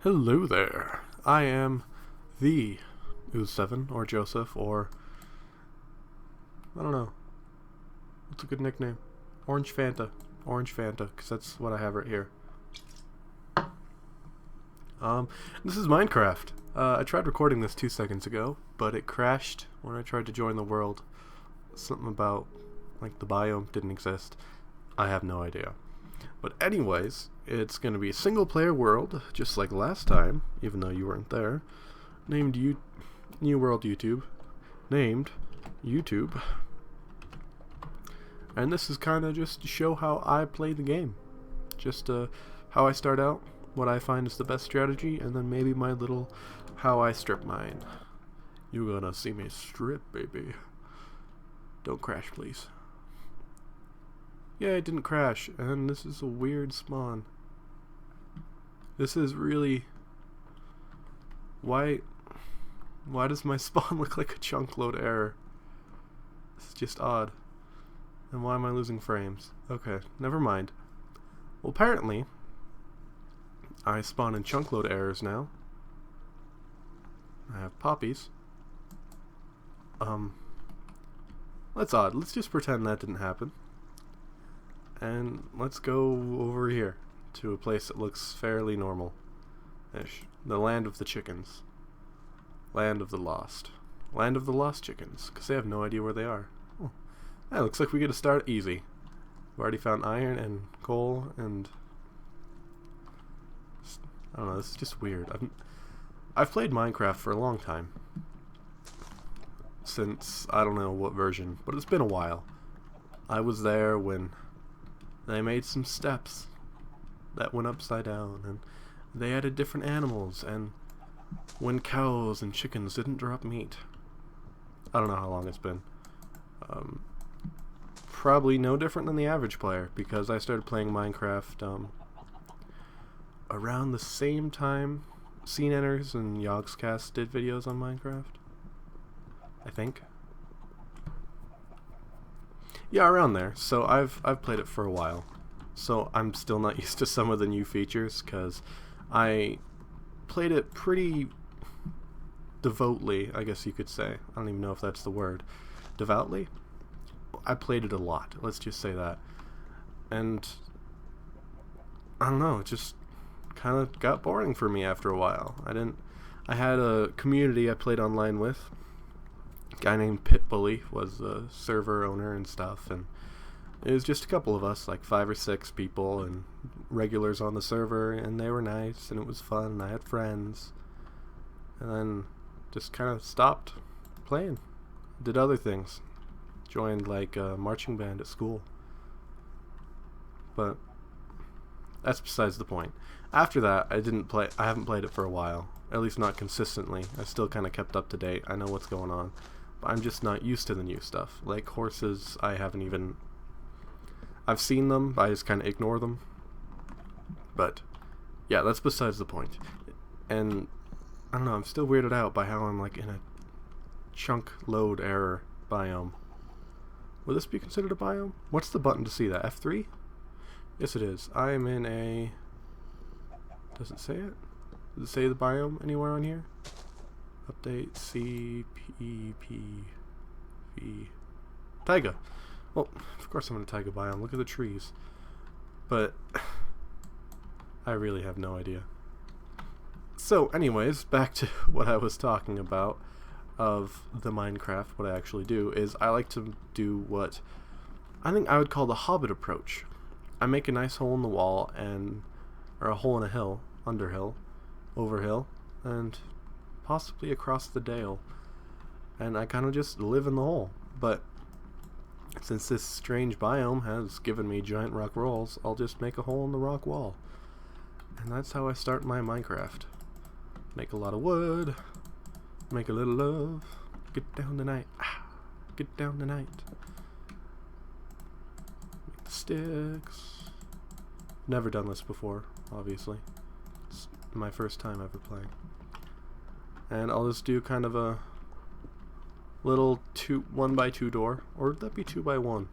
Hello there. I am the oozz7 or Joseph or I don't know. What's a good nickname? Orange Fanta. Orange Fanta, because that's what I have right here. This is Minecraft. I tried recording this 2 seconds ago, but it crashed when I tried to join the world. Something about, like, the biome didn't exist. I have no idea. But anyways, it's going to be a single-player world, just like last time, even though you weren't there. Named New World YouTube. Named YouTube. And this is kind of just to show how I play the game. Just how I start out, what I find is the best strategy, and then maybe my little how I strip mine. You're gonna see me strip, baby. Don't crash, please. Yeah, it didn't crash, and this is a weird spawn. This is really... Why does my spawn look like a chunk load error? This is just odd. And why am I losing frames? Okay, never mind. Well, apparently, I spawn in chunk load errors now. I have poppies. That's odd. Let's just pretend that didn't happen. And let's go over here to a place that looks fairly normal-ish. The land of the chickens. Land of the lost. Land of the lost chickens, because they have no idea where they are. Oh. Yeah, looks like we get to start easy. We've already found iron and coal and... I don't know, this is just weird. I've played Minecraft for a long time. Since, I don't know what version, but it's been a while. I was there when they made some steps that went upside down, and they added different animals, and when cows and chickens didn't drop meat. I don't know how long it's been. Probably no different than the average player, because I started playing Minecraft around the same time Scene Enters and Yogscast did videos on Minecraft. I think. Yeah, around there. So I've played it for a while. So I'm still not used to some of the new features, because I played it pretty devoutly, I guess you could say. I don't even know if that's the word. Devoutly? I played it a lot, let's just say that. And I don't know, it just kind of got boring for me after a while. I had a community I played online with. A guy named Pitbully was the server owner and stuff, and it was just a couple of us, like 5 or 6 people, and regulars on the server, and they were nice, and it was fun, and I had friends. And then just kind of stopped playing. Did other things. Joined, like, a marching band at school. But that's besides the point. After that, I haven't played it for a while. At least not consistently. I still kind of kept up to date. I know what's going on. But I'm just not used to the new stuff. Like horses, I've seen them, but I just kind of ignore them. But yeah, that's besides the point. And I don't know, I'm still weirded out by how I'm like in a chunk load error biome. Would this be considered a biome? What's the button to see that? F3? Yes, it is. I am in a... Does it say it? Does it say the biome anywhere on here? Update CPPV. Taiga. Well, of course I'm in a taiga biome. Look at the trees. But I really have no idea. So, anyways, back to what I was talking about of the Minecraft. What I actually do is I like to do what I think I would call the Hobbit approach. I make a nice hole in the wall, or a hole in a hill, underhill, overhill, and possibly across the dale. And I kind of just live in the hole. But since this strange biome has given me giant rock walls, I'll just make a hole in the rock wall. And that's how I start my Minecraft. Make a lot of wood, make a little love, get down tonight, get down tonight. Make the sticks. Never done this before, obviously. It's my first time ever playing. And I'll just do kind of a little 1x2 door, or would that be 2x1?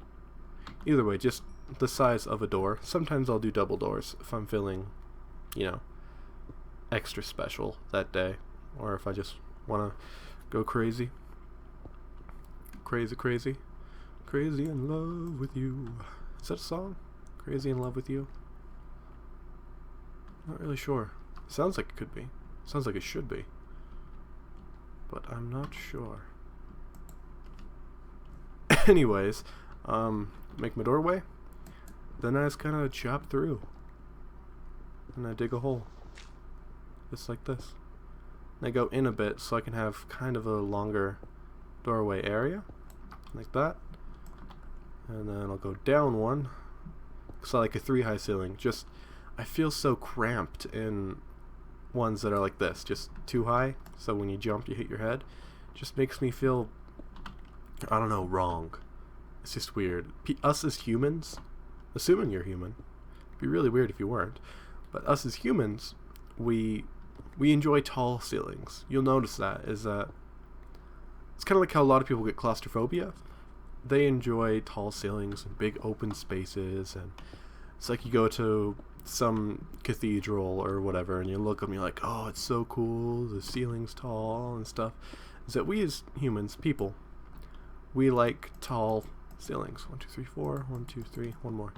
Either way, just the size of a door. Sometimes I'll do double doors if I'm feeling, you know, extra special that day, or if I just want to go crazy. Crazy, crazy. Crazy in love with you. Is that a song? Crazy in love with you? Not really sure. Sounds like it could be. Sounds like it should be. But I'm not sure. Anyways, make my doorway. Then I just kind of chop through. And I dig a hole. Just like this. And I go in a bit so I can have kind of a longer doorway area. Like that. And then I'll go down one. So like a 3 high ceiling. Just, I feel so cramped in ones that are like this. Just too high. So when you jump you hit your head. Just makes me feel, I don't know, wrong. It's just weird. Us as humans, assuming you're human, it'd be really weird if you weren't, but us as humans, we enjoy tall ceilings. You'll notice that it's kind of like how a lot of people get claustrophobia. They enjoy tall ceilings and big open spaces, and it's like you go to some cathedral or whatever and you look up and you're like, oh, it's so cool, the ceiling's tall and stuff. Is that we as humans, people, we like tall ceilings. 1, 2, 3, 4. 1, 2, 3. One more.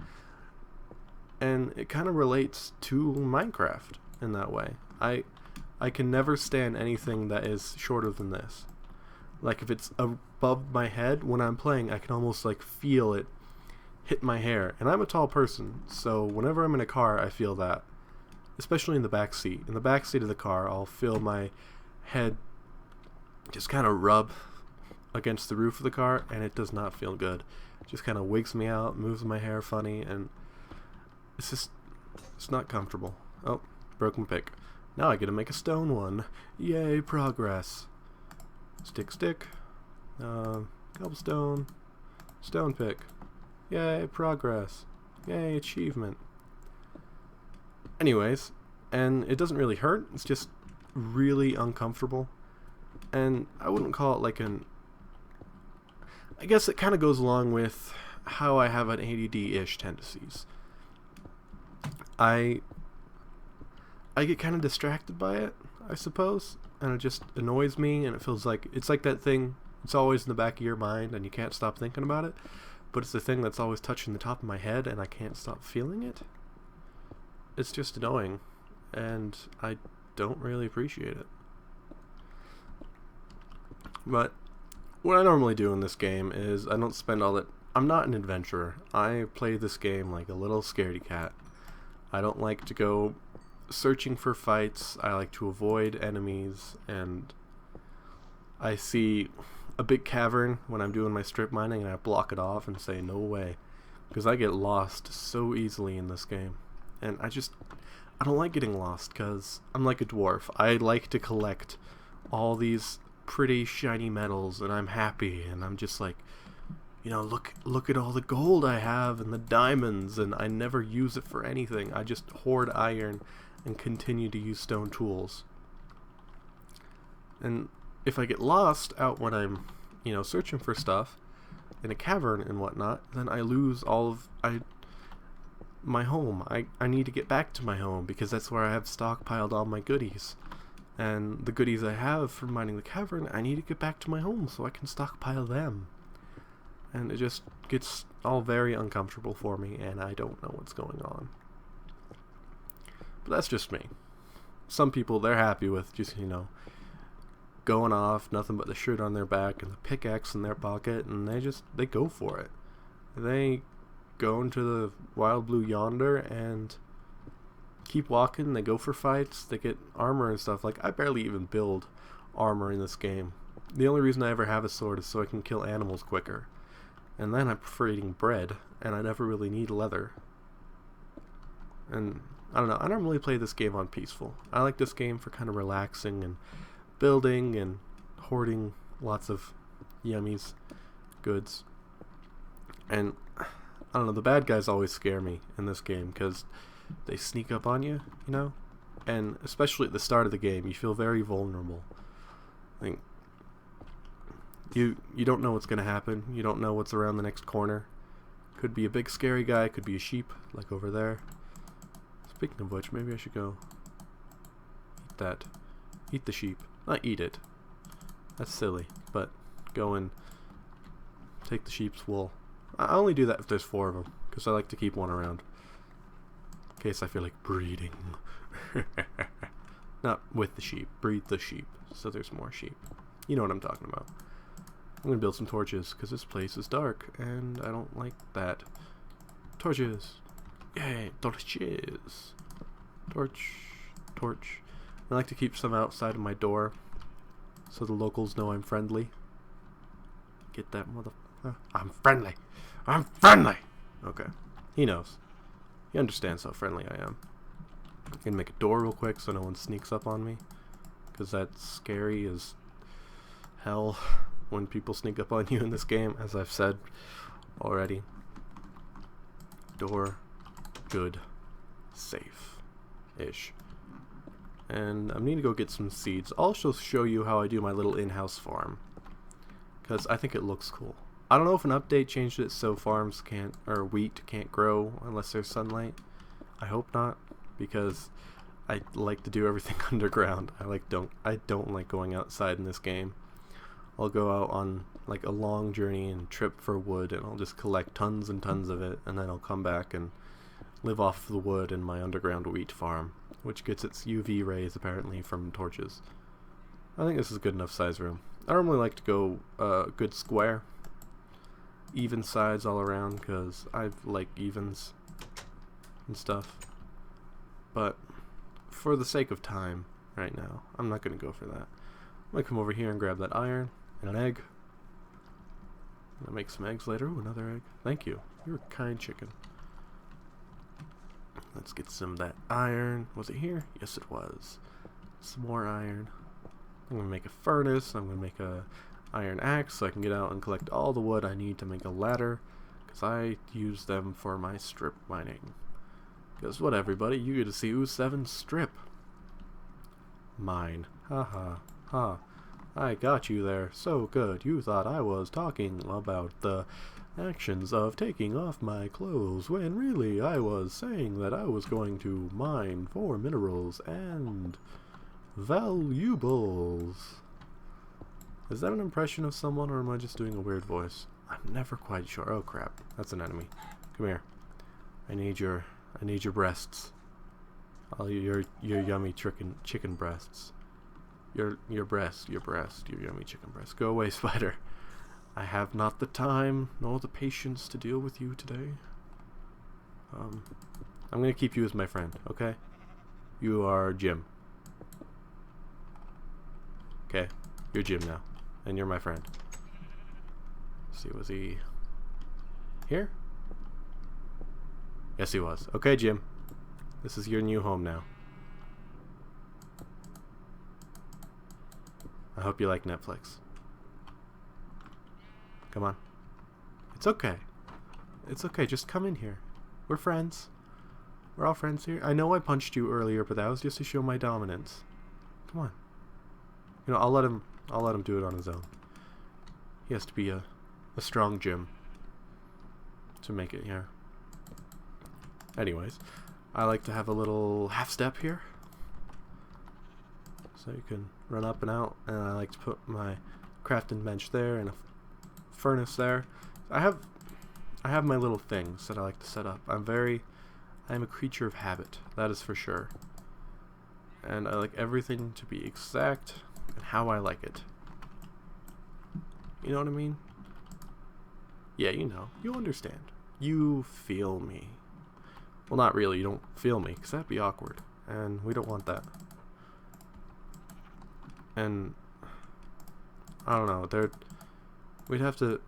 And it kind of relates to Minecraft in that way. I can never stand anything that is shorter than this. Like if it's above my head when I'm playing, I can almost like feel it hit my hair. And I'm a tall person, so whenever I'm in a car, I feel that. Especially in the back seat. In the back seat of the car, I'll feel my head just kind of rub against the roof of the car, and it does not feel good. It just kind of wigs me out, moves my hair funny, and it's not comfortable. Oh, broken pick. Now I get to make a stone one. Yay, progress. Stick. Cobblestone. Stone pick. Yay, progress. Yay, achievement. Anyways, and it doesn't really hurt. It's just really uncomfortable. And I wouldn't call it like an... I guess it kind of goes along with how I have an ADD-ish tendencies. I get kind of distracted by it, I suppose, and it just annoys me, and it feels like it's like that thing, it's always in the back of your mind and you can't stop thinking about it, but it's the thing that's always touching the top of my head and I can't stop feeling it. It's just annoying, and I don't really appreciate it. But what I normally do in this game is I don't spend all that... I'm not an adventurer. I play this game like a little scaredy cat. I don't like to go searching for fights. I like to avoid enemies, and I see a big cavern when I'm doing my strip mining and I block it off and say no way, because I get lost so easily in this game. And I don't like getting lost because I'm like a dwarf. I like to collect all these pretty shiny metals and I'm happy, and I'm just like, you know, look at all the gold I have and the diamonds, and I never use it for anything. I just hoard iron and continue to use stone tools. And if I get lost out when I'm, you know, searching for stuff in a cavern and whatnot, then I lose all of my home. I need to get back to my home because that's where I have stockpiled all my goodies. And the goodies I have from mining the cavern, I need to get back to my home so I can stockpile them. And it just gets all very uncomfortable for me, and I don't know what's going on. But that's just me. Some people, they're happy with just, you know, going off, nothing but the shirt on their back and the pickaxe in their pocket, and they go for it. They go into the wild blue yonder and keep walking. They go for fights. They get armor and stuff. Like, I barely even build armor in this game. The only reason I ever have a sword is so I can kill animals quicker. And then I prefer eating bread, and I never really need leather. And I don't know, I don't really play this game on peaceful. I like this game for kind of relaxing and building and hoarding lots of yummies, goods. And I don't know, the bad guys always scare me in this game because they sneak up on you, you know? And especially at the start of the game, you feel very vulnerable. I think you don't know what's going to happen. You don't know what's around the next corner. Could be a big scary guy, could be a sheep, like over there. Speaking of which, maybe I should go that. Eat the sheep. Not eat it. That's silly. But go and take the sheep's wool. I only do that if there's 4 of them, because I like to keep one around. In case I feel like breeding. Not with the sheep. Breed the sheep. So there's more sheep. You know what I'm talking about. I'm going to build some torches, because this place is dark, and I don't like that. Torches. Yay, torches. Torch. I like to keep some outside of my door, so the locals know I'm friendly. Get that I'm friendly. I'm friendly! Okay. He knows. He understands how friendly I am. I'm gonna make a door real quick so no one sneaks up on me, because that's scary as hell when people sneak up on you in this game, as I've said already. Door. Good. Safe-ish. And I need to go get some seeds. I'll also show you how I do my little in-house farm, because I think it looks cool. I don't know if an update changed it so farms can't, or wheat can't grow unless there's sunlight. I hope not, because I like to do everything underground. I don't like going outside in this game. I'll go out on like a long journey and trip for wood, and I'll just collect tons and tons of it, and then I'll come back and live off the wood in my underground wheat farm, which gets its UV rays apparently from torches. I think this is a good enough size room. I normally like to go good square, even sides all around, because I like evens and stuff. But for the sake of time right now, I'm not going to go for that. I'm going to come over here and grab that iron and an egg. I'm going to make some eggs later. Ooh, another egg. Thank you. You're a kind chicken. Let's get some of that iron. Was it here? Yes, it was. Some more iron. I'm going to make a furnace. I'm going to make a iron axe so I can get out and collect all the wood I need to make a ladder, because I use them for my strip mining. Guess what, everybody? You get to see oozz7 strip mine. Ha ha ha. I got you there so good. You thought I was talking about the actions of taking off my clothes, when really I was saying that I was going to mine for minerals and valuables. Is that an impression of someone, or am I just doing a weird voice? I'm never quite sure. Oh crap, that's an enemy. Come here. I need your breasts. All your yummy chicken breasts. Your yummy chicken breast. Go away, spider. I have not the time nor the patience to deal with you today. I'm gonna keep you as my friend, okay? You are Jim. Okay, you're Jim now, and you're my friend. Let's see, was he here? Yes, he was. Okay, Jim. This is your new home now. I hope you like Netflix. Come on. It's okay. It's okay. Just come in here. We're friends. We're all friends here. I know I punched you earlier, but that was just to show my dominance. Come on. You know, I'll let him do it on his own. He has to be a strong Jim to make it here. Anyways, I like to have a little half step here, so you can run up and out, and I like to put my crafting bench there and a furnace there. I have my little things that I like to set up. I am a creature of habit, that is for sure. And I like everything to be exact and how I like it. You know what I mean? Yeah, you know. You understand. You feel me. Well, not really. You don't feel me, because that'd be awkward. And we don't want that. And I don't know. We'd have to...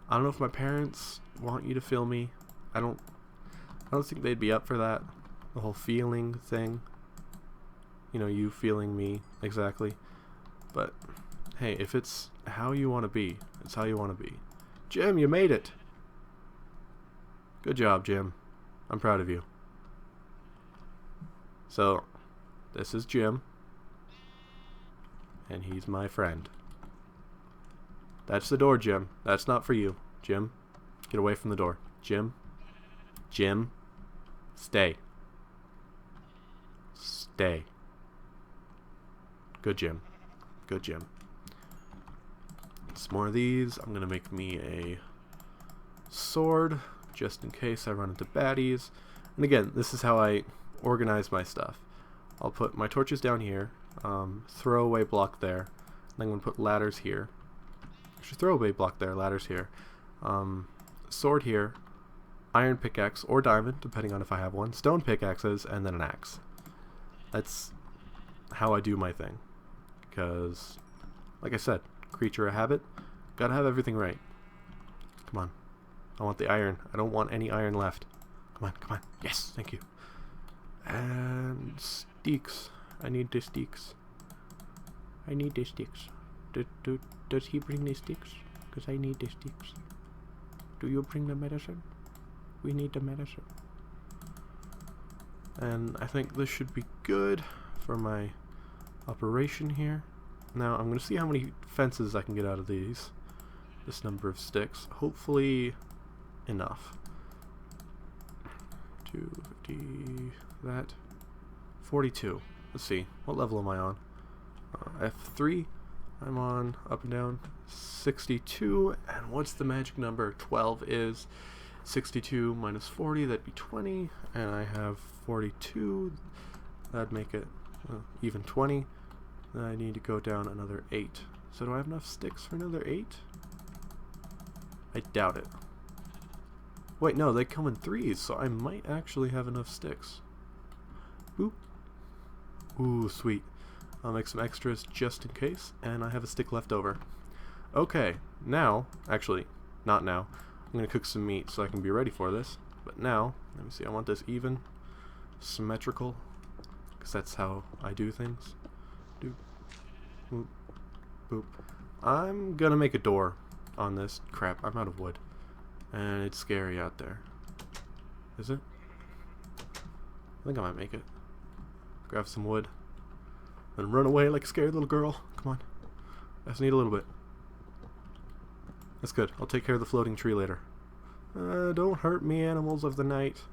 I don't know if my parents want you to feel me. I don't think they'd be up for that. The whole feeling thing. You know, you feeling me, exactly. But, hey, if it's how you want to be, it's how you want to be. Jim, you made it! Good job, Jim. I'm proud of you. So, this is Jim. And he's my friend. That's the door, Jim. That's not for you. Jim, get away from the door. Jim. Jim. Stay. Day. Good Jim. Good Jim. Some more of these. I'm gonna make me a sword just in case I run into baddies. And again, this is how I organize my stuff. I'll put my torches down here, throwaway block there, and I'm gonna put ladders here. Actually, throwaway block there, ladders here, sword here, iron pickaxe or diamond, depending on if I have one, stone pickaxes, and then an axe. That's how I do my thing. Because, like I said, creature of habit, gotta have everything right. Come on. I want the iron. I don't want any iron left. Come on, come on. Yes, thank you. And sticks. I need the sticks. I need the sticks. Does he bring the sticks? Because I need the sticks. Do you bring the medicine? We need the medicine. And I think this should be good for my operation here. Now I'm going to see how many fences I can get out of these. This number of sticks. Hopefully enough. 250, that. 42. Let's see. What level am I on? F3. I'm on up and down 62. And what's the magic number? 12 is 62 minus 40. That'd be 20. And I have 42. That'd make it even 20. Then I need to go down another 8. So do I have enough sticks for another 8? I doubt it. Wait, no, they come in 3s, so I might actually have enough sticks. Boop. Ooh, sweet. I'll make some extras just in case, and I have a stick left over. Okay, now, actually, not now. I'm going to cook some meat so I can be ready for this. But now, let me see, I want this even, symmetrical, because that's how I do things. Doop, boop, boop. I'm going to make a door on this. Crap, I'm out of wood. And it's scary out there. Is it? I think I might make it. Grab some wood. Then run away like a scared little girl. Come on. I just need a little bit. That's good. I'll take care of the floating tree later. Don't hurt me, animals of the night.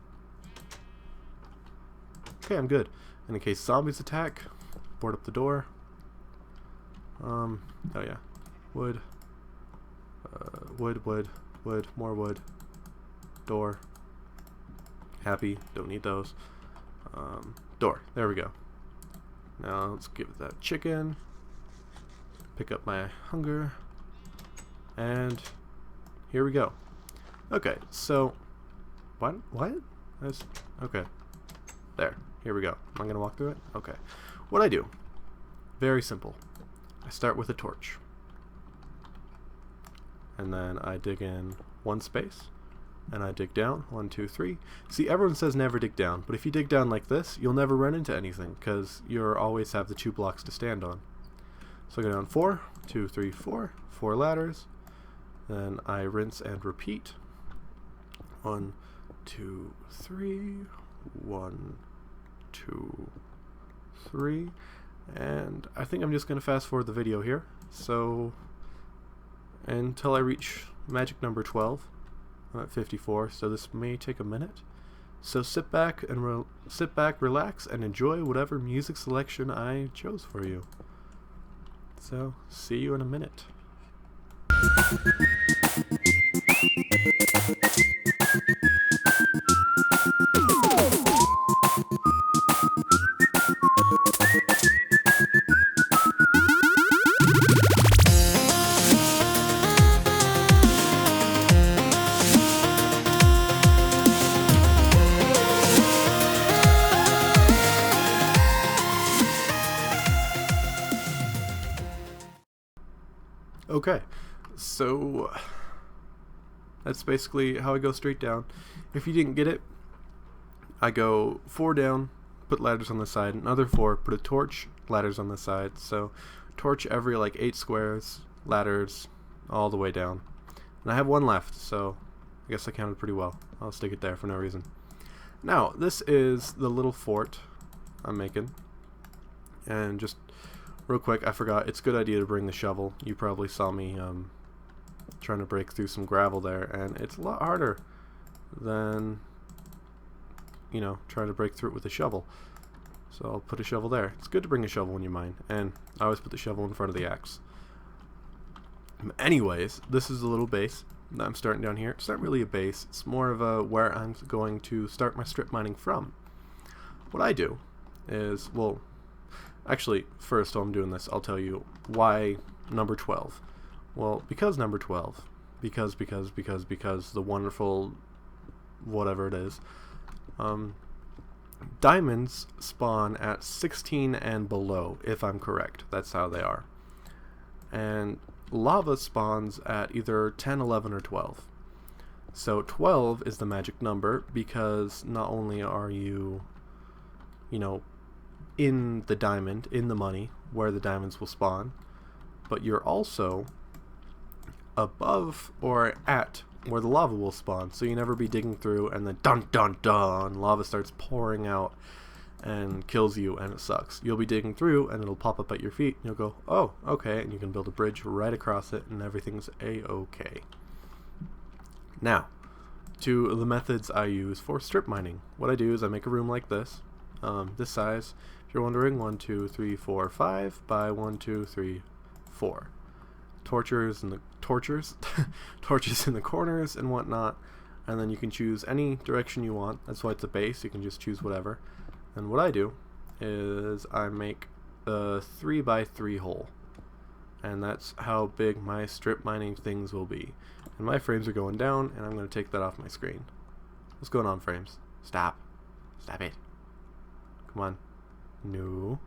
Okay, I'm good. And in case zombies attack, board up the door. Oh yeah. Wood. Wood, more wood. Door. Happy, don't need those. Door, there we go. Now let's give it that chicken. Pick up my hunger. And here we go. Okay, so what? Okay. There, here we go. Am I gonna walk through it? Okay. What I do, very simple. I start with a torch. And then I dig in one space, and I dig down, 1, 2, 3. See, everyone says never dig down, but if you dig down like this, you'll never run into anything, because you'll always have the 2 blocks to stand on. So I go down 4, 2, 3, 4, 4 ladders, then I rinse and repeat. 1, 2, 3, 1, 2, 3, and I think I'm just going to fast forward the video here, so until I reach magic number 12. I'm at 54, so this may take a minute. So sit back, relax, and enjoy whatever music selection I chose for you. So, see you in a minute. Okay, so that's basically how I go straight down. If you didn't get it, I go 4 down, put ladders on the side, another 4, put a torch, ladders on the side. So torch every like 8 squares, ladders all the way down. And I have 1 left, so I guess I counted pretty well. I'll stick it there for no reason. Now, this is the little fort I'm making. And just real quick, I forgot, it's a good idea to bring the shovel. You probably saw me trying to break through some gravel there, and it's a lot harder than, you know, trying to break through it with a shovel. So I'll put a shovel there. It's good to bring a shovel when you mine, and I always put the shovel in front of the axe. Anyways, this is a little base that I'm starting down here. It's not really a base, it's more of a where I'm going to start my strip mining from. What I do is, well, actually, first while I'm doing this, I'll tell you why number 12. Well, because number 12, because the wonderful whatever it is, diamonds spawn at 16 and below, if I'm correct. That's how they are. And lava spawns at either 10, 11, or 12. So 12 is the magic number because not only are you, in the diamond, in the money, where the diamonds will spawn, but you're also above or at where the lava will spawn, so you never be digging through and then dun dun dun, lava starts pouring out and kills you and it sucks. You'll be digging through and it'll pop up at your feet and you'll go, oh, okay, and you can build a bridge right across it and everything's a-okay. Now, to the methods I use for strip mining. What I do is I make a room like this, this size, if you're wondering, 1, 2, 3, 4, 5 by 1, 2, 3, 4. Torches in the corners and whatnot, and then you can choose any direction you want. That's why it's a base, you can just choose whatever. And what I do is I make a 3 by 3 hole, and that's how big my strip mining things will be. And my frames are going down, and I'm going to take that off my screen. What's going on, frames? Stop it, come on. No,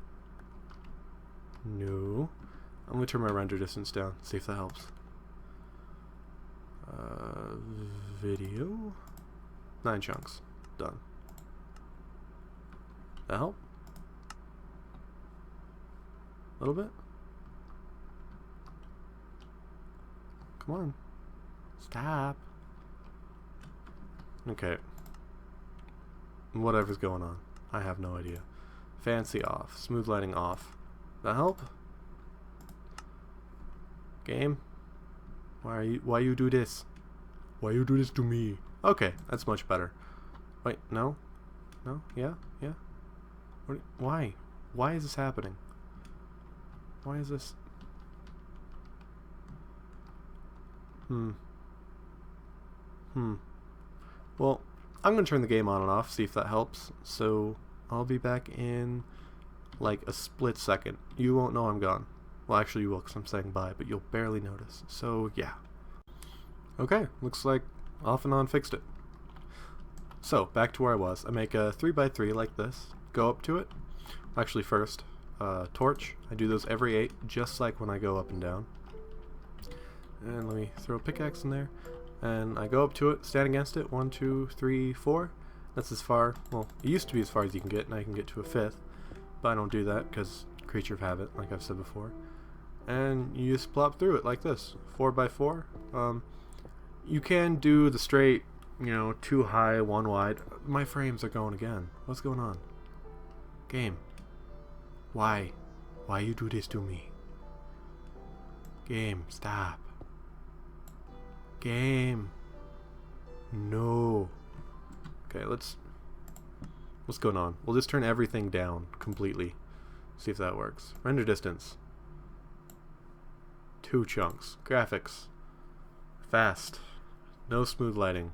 I'm going to turn my render distance down, see if that helps. Video 9 chunks, done. That help? A little bit? Come on. Stop. Okay. Whatever's going on. I have no idea. Fancy off. Smooth lighting off. That help? Game? Why you do this? Why you do this to me? Okay, that's much better. Wait, no? No? Yeah? Yeah? Why? Why is this happening? Why is this? Well, I'm gonna turn the game on and off, see if that helps. So, I'll be back in like a split second. You won't know I'm gone. Well, actually you will because I'm saying bye, but you'll barely notice. So, yeah. Okay, looks like off and on fixed it. So, back to where I was. I make a 3 by 3 like this. Go up to it. Actually, first, torch. I do those every 8, just like when I go up and down. And let me throw a pickaxe in there. And I go up to it, stand against it. 1, 2, 3, 4. That's as far, well, it used to be as far as you can get, and I can get to a 5th. But I don't do that, because creature of habit, like I've said before. And you just plop through it like this. 4 by 4. You can do the straight, 2 high, 1 wide. My frames are going again. What's going on? Game. Why? Why you do this to me? Game, stop. Game. No. Okay, what's going on? We'll just turn everything down completely. See if that works. Render distance. 2 chunks. Graphics. Fast. No smooth lighting.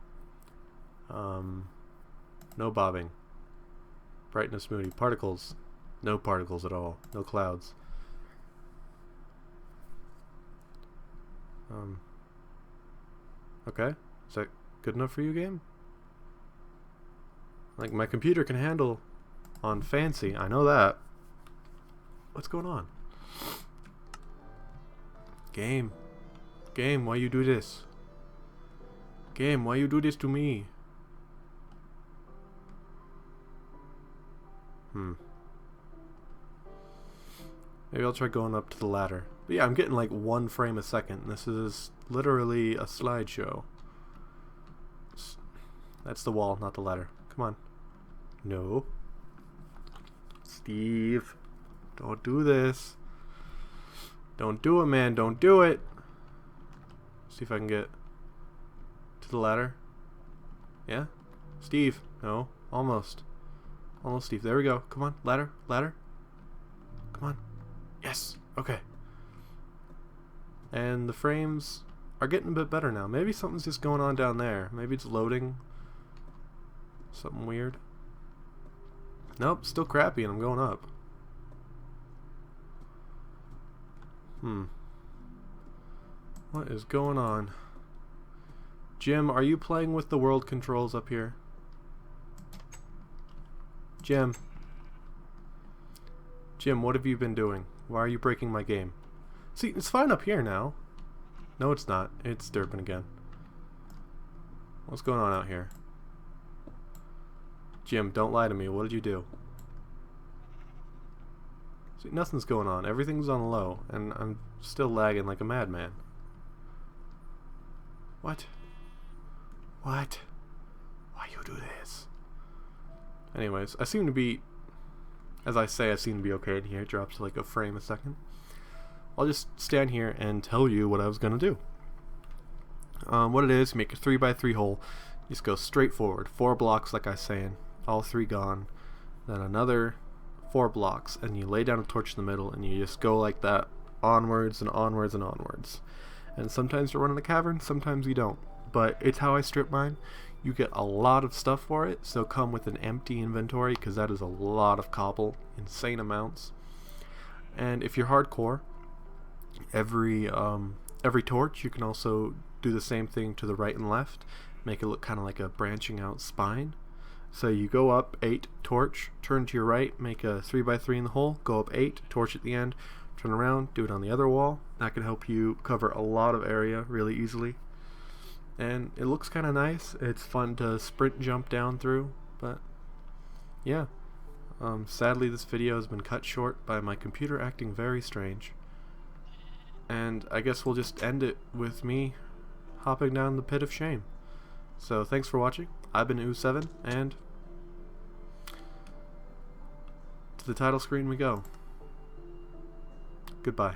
No bobbing. Brightness moody. Particles. No particles at all. No clouds. Okay. Is that good enough for you, game? Like, my computer can handle on fancy. I know that. What's going on? Game. Game, why you do this? Game, why you do this to me? Maybe I'll try going up to the ladder. But yeah, I'm getting like 1 frame a second. This is literally a slideshow. That's the wall, not the ladder. Come on. No. Steve. Don't do this. Don't do it, man. Don't do it. See if I can get to the ladder. Yeah? Steve. No. Almost. Almost Steve. There we go. Come on. Ladder. Ladder. Come on. Yes. Okay. And the frames are getting a bit better now. Maybe something's just going on down there. Maybe it's loading. Something weird. Nope. Still crappy and I'm going up. What is going on? Jim, are you playing with the world controls up here? Jim. Jim, what have you been doing? Why are you breaking my game? See, it's fine up here now. No, it's not. It's derping again. What's going on out here? Jim, don't lie to me. What did you do? See, nothing's going on. Everything's on low, and I'm still lagging like a madman. What? What? Why you do this? Anyways, I seem to be, as I say, I seem to be okay in here. It drops to like a frame a second. I'll just stand here and tell you what I was going to do. What it is, make a 3x3 hole. You just go straight forward. 4 blocks, like I was saying. All 3 gone. Then another 4 blocks. And you lay down a torch in the middle. And you just go like that. Onwards and onwards and onwards. And sometimes you run in a cavern, sometimes you don't. But it's how I strip mine. You get a lot of stuff for it. So come with an empty inventory. Because that is a lot of cobble. Insane amounts. And if you're hardcore, every torch you can also do the same thing to the right and left, make it look kind of like a branching out spine. So you go up 8, torch, turn to your right, make a 3x3 in the hole, go up 8, torch at the end, turn around, do it on the other wall. That can help you cover a lot of area really easily, and it looks kind of nice. It's fun to sprint jump down through, but yeah, sadly this video has been cut short by my computer acting very strange. And I guess we'll just end it with me hopping down the pit of shame. So thanks for watching. I've been oozz7, and to the title screen we go. Goodbye.